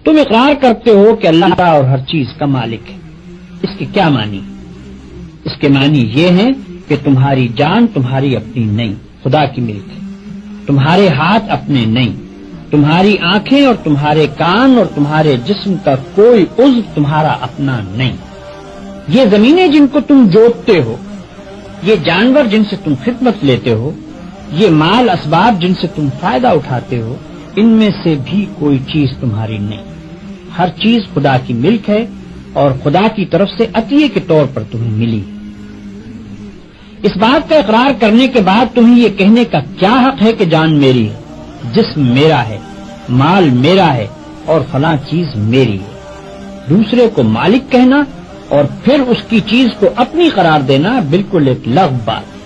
تم اقرار کرتے ہو کہ اللہ اور ہر چیز کا مالک ہے. اس کے کیا معنی؟ اس کے معنی یہ ہیں کہ تمہاری جان تمہاری اپنی نہیں، خدا کی ملک ہے. تمہارے ہاتھ اپنے نہیں، تمہاری آنکھیں اور تمہارے کان اور تمہارے جسم کا کوئی عضو تمہارا اپنا نہیں. یہ زمینیں جن کو تم جوتتے ہو، یہ جانور جن سے تم خدمت لیتے ہو، یہ مال اسباب جن سے تم فائدہ اٹھاتے ہو، ان میں سے بھی کوئی چیز تمہاری نہیں. ہر چیز خدا کی ملک ہے اور خدا کی طرف سے عطیے کے طور پر تمہیں ملی. اس بات کا اقرار کرنے کے بعد تمہیں یہ کہنے کا کیا حق ہے کہ جان میری ہے، جسم میرا ہے، مال میرا ہے اور فلاں چیز میری ہے. دوسرے کو مالک کہنا اور پھر اس کی چیز کو اپنی قرار دینا بالکل ایک لغو بات ہے.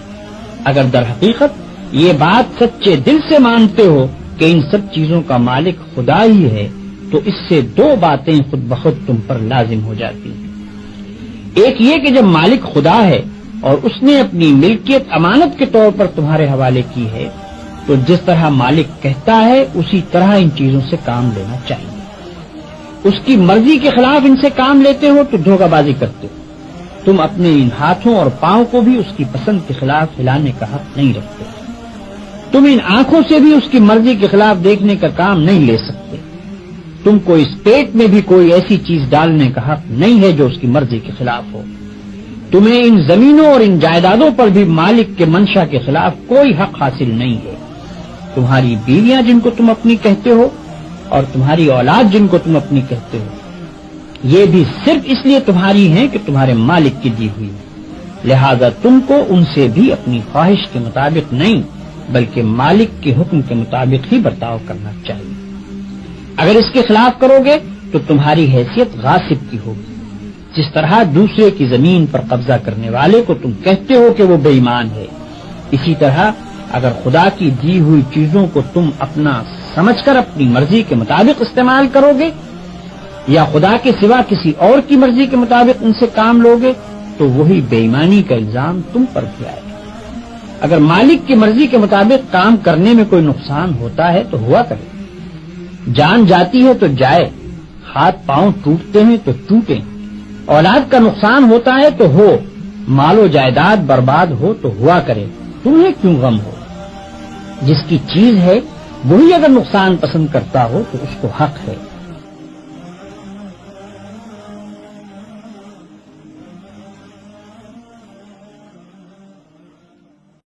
اگر در حقیقت یہ بات سچے دل سے مانتے ہو کہ ان سب چیزوں کا مالک خدا ہی ہے تو اس سے دو باتیں خود بخود تم پر لازم ہو جاتی ہیں. ایک یہ کہ جب مالک خدا ہے اور اس نے اپنی ملکیت امانت کے طور پر تمہارے حوالے کی ہے تو جس طرح مالک کہتا ہے اسی طرح ان چیزوں سے کام لینا چاہیے. اس کی مرضی کے خلاف ان سے کام لیتے ہو تو دھوکہ بازی کرتے ہو. تم اپنے ان ہاتھوں اور پاؤں کو بھی اس کی پسند کے خلاف ہلانے کا حق نہیں رکھتے. تم ان آنکھوں سے بھی اس کی مرضی کے خلاف دیکھنے کا کام نہیں لے سکتے. تم کو اس پیٹ میں بھی کوئی ایسی چیز ڈالنے کا حق نہیں ہے جو اس کی مرضی کے خلاف ہو. تمہیں ان زمینوں اور ان جائیدادوں پر بھی مالک کے منشا کے خلاف کوئی حق حاصل نہیں ہے. تمہاری بیویاں جن کو تم اپنی کہتے ہو اور تمہاری اولاد جن کو تم اپنی کہتے ہو، یہ بھی صرف اس لیے تمہاری ہیں کہ تمہارے مالک کی دی ہوئی ہے. لہذا تم کو ان سے بھی اپنی خواہش کے مطابق نہیں بلکہ مالک کے حکم کے مطابق ہی برتاؤ کرنا چاہیے. اگر اس کے خلاف کرو گے تو تمہاری حیثیت غاصب کی ہوگی. جس طرح دوسرے کی زمین پر قبضہ کرنے والے کو تم کہتے ہو کہ وہ بے ایمان ہے، اسی طرح اگر خدا کی دی ہوئی چیزوں کو تم اپنا سمجھ کر اپنی مرضی کے مطابق استعمال کرو گے یا خدا کے سوا کسی اور کی مرضی کے مطابق ان سے کام لو گے تو وہی بے ایمانی کا الزام تم پر بھی آئے گا. اگر مالک کی مرضی کے مطابق کام کرنے میں کوئی نقصان ہوتا ہے تو ہوا کرے. جان جاتی ہے تو جائے، ہاتھ پاؤں ٹوٹتے ہیں تو ٹوٹیں، اولاد کا نقصان ہوتا ہے تو ہو، مال و جائیداد برباد ہو تو ہوا کرے. تمہیں کیوں غم ہو؟ جس کی چیز ہے وہی اگر نقصان پسند کرتا ہو تو اس کو حق ہے